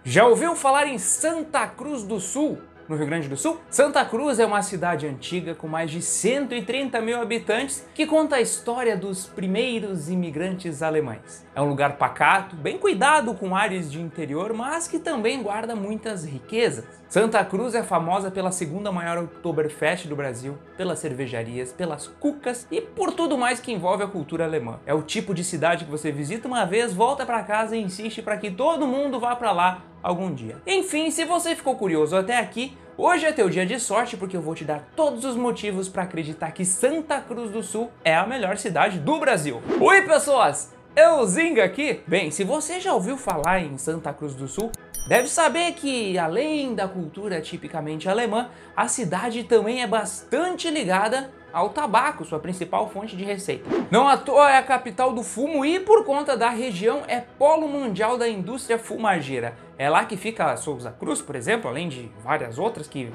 Já ouviu falar em Santa Cruz do Sul, no Rio Grande do Sul? Santa Cruz é uma cidade antiga com mais de 130 mil habitantes que conta a história dos primeiros imigrantes alemães. É um lugar pacato, bem cuidado com áreas de interior, mas que também guarda muitas riquezas. Santa Cruz é famosa pela segunda maior Oktoberfest do Brasil, pelas cervejarias, pelas cucas e por tudo mais que envolve a cultura alemã. É o tipo de cidade que você visita uma vez, volta para casa e insiste para que todo mundo vá para lá algum dia. Enfim, se você ficou curioso até aqui, hoje é teu dia de sorte porque eu vou te dar todos os motivos para acreditar que Santa Cruz do Sul é a melhor cidade do Brasil. Oi pessoas, eu Zinga aqui. Bem, se você já ouviu falar em Santa Cruz do Sul, deve saber que, além da cultura tipicamente alemã, a cidade também é bastante ligada ao tabaco, sua principal fonte de receita. Não à toa é a capital do fumo e, por conta da região, é polo mundial da indústria fumageira. É lá que fica a Souza Cruz, por exemplo, além de várias outras que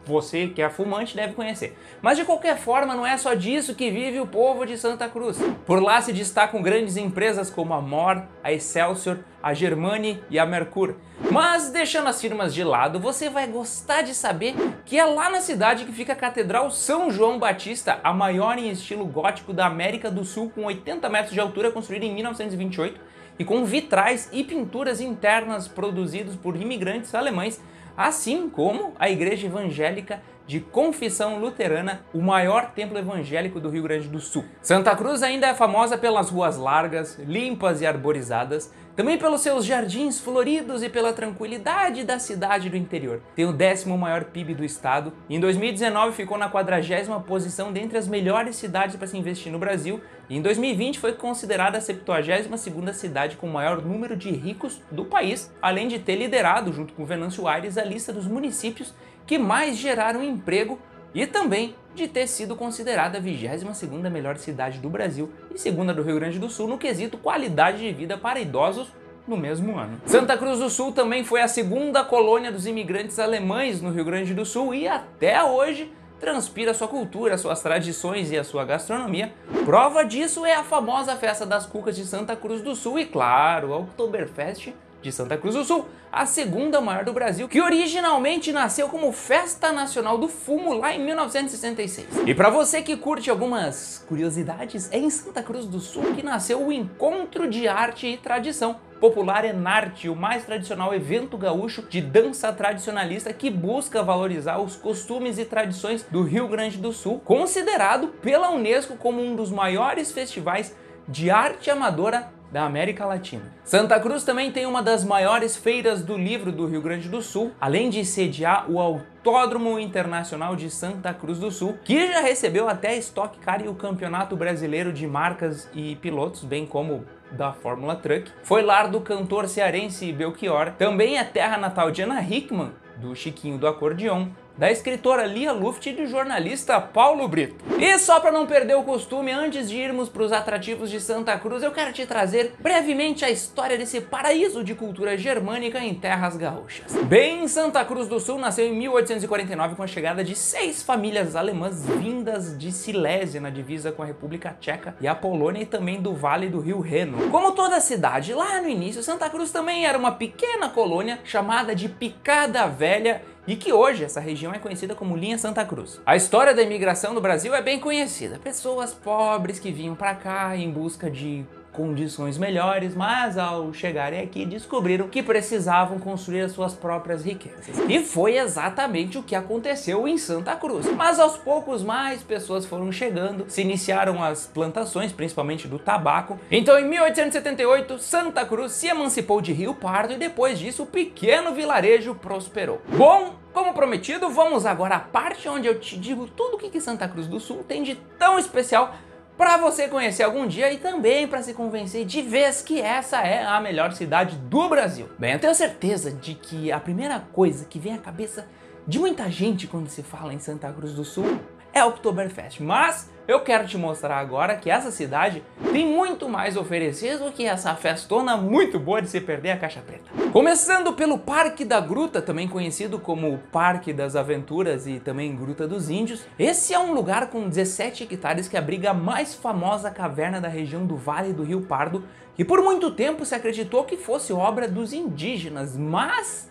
você que é fumante deve conhecer. Mas de qualquer forma, não é só disso que vive o povo de Santa Cruz. Por lá se destacam grandes empresas como a MOR, a Excelsior, a Germani e a Mercur. Mas deixando as firmas de lado, você vai gostar de saber que é lá na cidade que fica a Catedral São João Batista, a maior em estilo gótico da América do Sul, com 80 metros de altura, construída em 1928 e com vitrais e pinturas internas produzidos por imigrantes alemães, assim como a Igreja Evangélica de Confissão Luterana, o maior templo evangélico do Rio Grande do Sul. Santa Cruz ainda é famosa pelas ruas largas, limpas e arborizadas, também pelos seus jardins floridos e pela tranquilidade da cidade do interior. Tem o 10º maior PIB do estado e em 2019 ficou na 40ª posição dentre as melhores cidades para se investir no Brasil e em 2020 foi considerada a 72ª cidade com o maior número de ricos do país, além de ter liderado, junto com Venâncio Aires, a lista dos municípios que mais geraram emprego e também de ter sido considerada a 22ª melhor cidade do Brasil e segunda do Rio Grande do Sul no quesito qualidade de vida para idosos no mesmo ano. Santa Cruz do Sul também foi a segunda colônia dos imigrantes alemães no Rio Grande do Sul e até hoje transpira sua cultura, suas tradições e a sua gastronomia. Prova disso é a famosa Festa das Cucas de Santa Cruz do Sul e, claro, a Oktoberfest de Santa Cruz do Sul, a segunda maior do Brasil, que originalmente nasceu como Festa Nacional do Fumo lá em 1966. E para você que curte algumas curiosidades, é em Santa Cruz do Sul que nasceu o Encontro de Arte e Tradição, popular Enarte, o mais tradicional evento gaúcho de dança tradicionalista que busca valorizar os costumes e tradições do Rio Grande do Sul, considerado pela Unesco como um dos maiores festivais de arte amadora da América Latina. Santa Cruz também tem uma das maiores feiras do livro do Rio Grande do Sul, além de sediar o Autódromo Internacional de Santa Cruz do Sul, que já recebeu até a Stock Car e o Campeonato Brasileiro de Marcas e Pilotos, bem como da Fórmula Truck. Foi lar do cantor cearense Belchior, também é terra natal de Ana Hickman, do Chiquinho do Acordeon, da escritora Lia Luft e do jornalista Paulo Brito. E só para não perder o costume, antes de irmos para os atrativos de Santa Cruz, eu quero te trazer brevemente a história desse paraíso de cultura germânica em terras gaúchas. Bem, Santa Cruz do Sul nasceu em 1849 com a chegada de 6 famílias alemãs vindas de Silésia, na divisa com a República Tcheca e a Polônia, e também do Vale do Rio Reno. Como toda cidade, lá no início, Santa Cruz também era uma pequena colônia chamada de Picada Velha, e que hoje essa região é conhecida como Linha Santa Cruz. A história da imigração no Brasil é bem conhecida. Pessoas pobres que vinham para cá em busca de condições melhores, mas ao chegarem aqui descobriram que precisavam construir as suas próprias riquezas. E foi exatamente o que aconteceu em Santa Cruz. Mas aos poucos mais pessoas foram chegando, se iniciaram as plantações, principalmente do tabaco. Então em 1878, Santa Cruz se emancipou de Rio Pardo e depois disso o pequeno vilarejo prosperou. Bom, como prometido, vamos agora à parte onde eu te digo tudo o que Santa Cruz do Sul tem de tão especial para você conhecer algum dia e também para se convencer de vez que essa é a melhor cidade do Brasil. Bem, eu tenho certeza de que a primeira coisa que vem à cabeça de muita gente quando se fala em Santa Cruz do Sul é Oktoberfest, mas eu quero te mostrar agora que essa cidade tem muito mais a oferecer do que essa festona muito boa de se perder a caixa preta. Começando pelo Parque da Gruta, também conhecido como Parque das Aventuras e também Gruta dos Índios. Esse é um lugar com 17 hectares que abriga a mais famosa caverna da região do Vale do Rio Pardo, que por muito tempo se acreditou que fosse obra dos indígenas, mas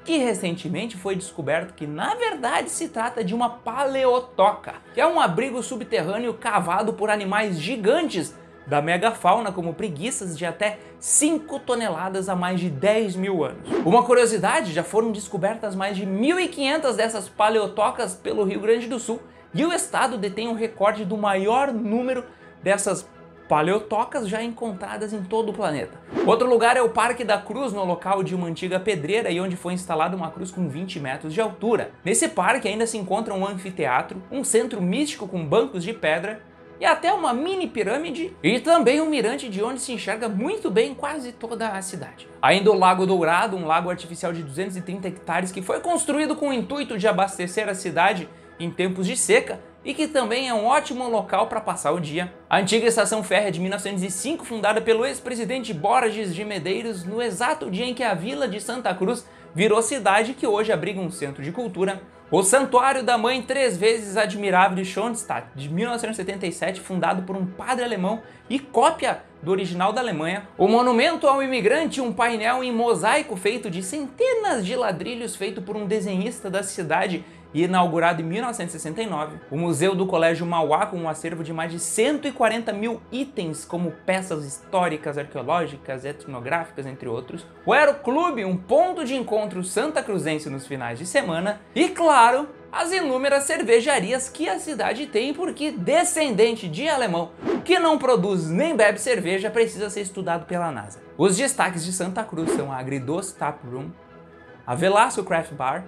que recentemente foi descoberto que na verdade se trata de uma paleotoca, que é um abrigo subterrâneo cavado por animais gigantes da megafauna, como preguiças de até 5 toneladas há mais de 10 mil anos. Uma curiosidade, já foram descobertas mais de 1.500 dessas paleotocas pelo Rio Grande do Sul, e o estado detém o recorde do maior número dessas paleotocas já encontradas em todo o planeta. Outro lugar é o Parque da Cruz, no local de uma antiga pedreira e onde foi instalada uma cruz com 20 metros de altura. Nesse parque ainda se encontra um anfiteatro, um centro místico com bancos de pedra e até uma mini pirâmide e também um mirante de onde se enxerga muito bem quase toda a cidade. Ainda o Lago Dourado, um lago artificial de 230 hectares que foi construído com o intuito de abastecer a cidade em tempos de seca e que também é um ótimo local para passar o dia. A antiga estação férrea de 1905, fundada pelo ex-presidente Borges de Medeiros, no exato dia em que a vila de Santa Cruz virou cidade, que hoje abriga um centro de cultura. O Santuário da Mãe Três Vezes Admirável de Schoenstatt, de 1977, fundado por um padre alemão e cópia do original da Alemanha. O Monumento ao Imigrante, um painel em mosaico feito de centenas de ladrilhos, feito por um desenhista da cidade e inaugurado em 1969. O Museu do Colégio Mauá, com um acervo de mais de 140 mil itens, como peças históricas, arqueológicas, etnográficas, entre outros. O Aeroclube, um ponto de encontro santacruzense nos finais de semana. E, claro, as inúmeras cervejarias que a cidade tem, porque descendente de alemão que não produz nem bebe cerveja precisa ser estudado pela NASA. Os destaques de Santa Cruz são a Agridoce Tap Room, a Velasco Craft Bar,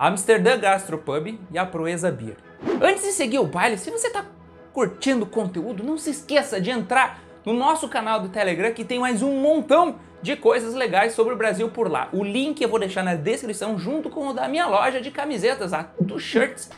Amsterdã Gastropub e a Proeza Beer. Antes de seguir o baile, se você está curtindo o conteúdo, não se esqueça de entrar no nosso canal do Telegram, que tem mais um montão de coisas legais sobre o Brasil por lá. O link eu vou deixar na descrição junto com o da minha loja de camisetas, a Do Shirts,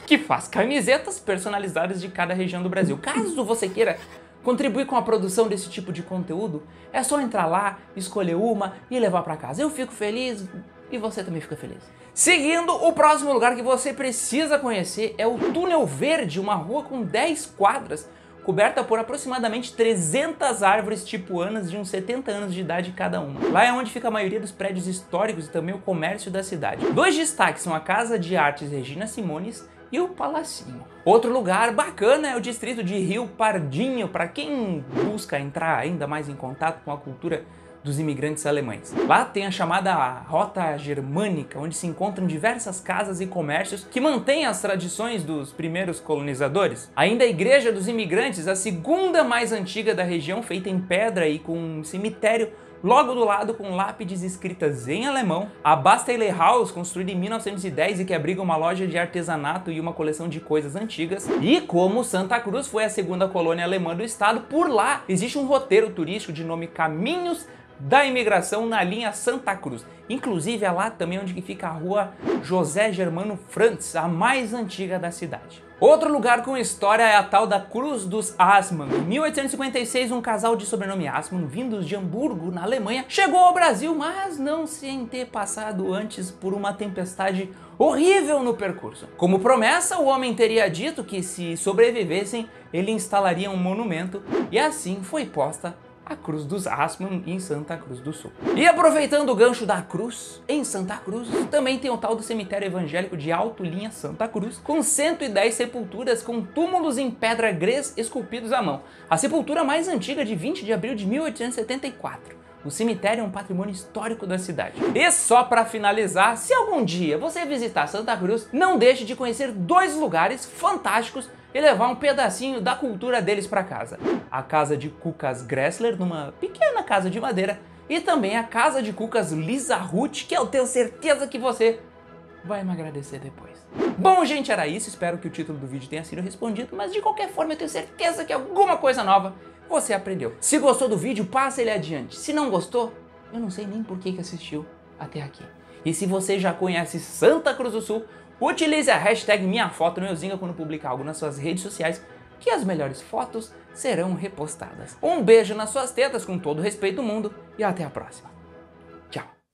que faz camisetas personalizadas de cada região do Brasil. Caso você queira contribuir com a produção desse tipo de conteúdo, é só entrar lá, escolher uma e levar para casa. Eu fico feliz e você também fica feliz. Seguindo, o próximo lugar que você precisa conhecer é o Túnel Verde, uma rua com 10 quadras, coberta por aproximadamente 300 árvores tipuanas de uns 70 anos de idade cada uma. Lá é onde fica a maioria dos prédios históricos e também o comércio da cidade. Dois destaques são a Casa de Artes Regina Simones e o Palacinho. Outro lugar bacana é o distrito de Rio Pardinho, para quem busca entrar ainda mais em contato com a cultura dos imigrantes alemães. Lá tem a chamada Rota Germânica, onde se encontram diversas casas e comércios que mantêm as tradições dos primeiros colonizadores. Ainda a Igreja dos Imigrantes, a segunda mais antiga da região, feita em pedra e com um cemitério logo do lado com lápides escritas em alemão. A Bastille House, construída em 1910 e que abriga uma loja de artesanato e uma coleção de coisas antigas. E como Santa Cruz foi a segunda colônia alemã do estado, por lá existe um roteiro turístico de nome Caminhos da Imigração na linha Santa Cruz. Inclusive é lá também onde fica a rua José Germano Frantz, a mais antiga da cidade. Outro lugar com história é a tal da Cruz dos Assmann. Em 1856, um casal de sobrenome Assmann, vindos de Hamburgo, na Alemanha, chegou ao Brasil, mas não sem ter passado antes por uma tempestade horrível no percurso. Como promessa, o homem teria dito que, se sobrevivessem, ele instalaria um monumento, e assim foi posta a Cruz dos Assmann em Santa Cruz do Sul. E aproveitando o gancho da cruz, em Santa Cruz também tem o tal do cemitério evangélico de Alto Linha Santa Cruz, com 110 sepulturas com túmulos em pedra grés esculpidos à mão. A sepultura mais antiga de 20 de abril de 1874. O cemitério é um patrimônio histórico da cidade. E só para finalizar, se algum dia você visitar Santa Cruz, não deixe de conhecer dois lugares fantásticos e levar um pedacinho da cultura deles para casa. A casa de cucas Gressler, numa pequena casa de madeira, e também a casa de cucas Lisa Ruth, que eu tenho certeza que você vai me agradecer depois. Bom, gente, era isso. Espero que o título do vídeo tenha sido respondido, mas de qualquer forma eu tenho certeza que alguma coisa nova você aprendeu. Se gostou do vídeo, passa ele adiante. Se não gostou, eu não sei nem por que assistiu até aqui. E se você já conhece Santa Cruz do Sul, Utilize a hashtag #MinhaFotoNoEuzinga quando publicar algo nas suas redes sociais, que as melhores fotos serão repostadas. Um beijo nas suas tetas com todo o respeito do mundo e até a próxima.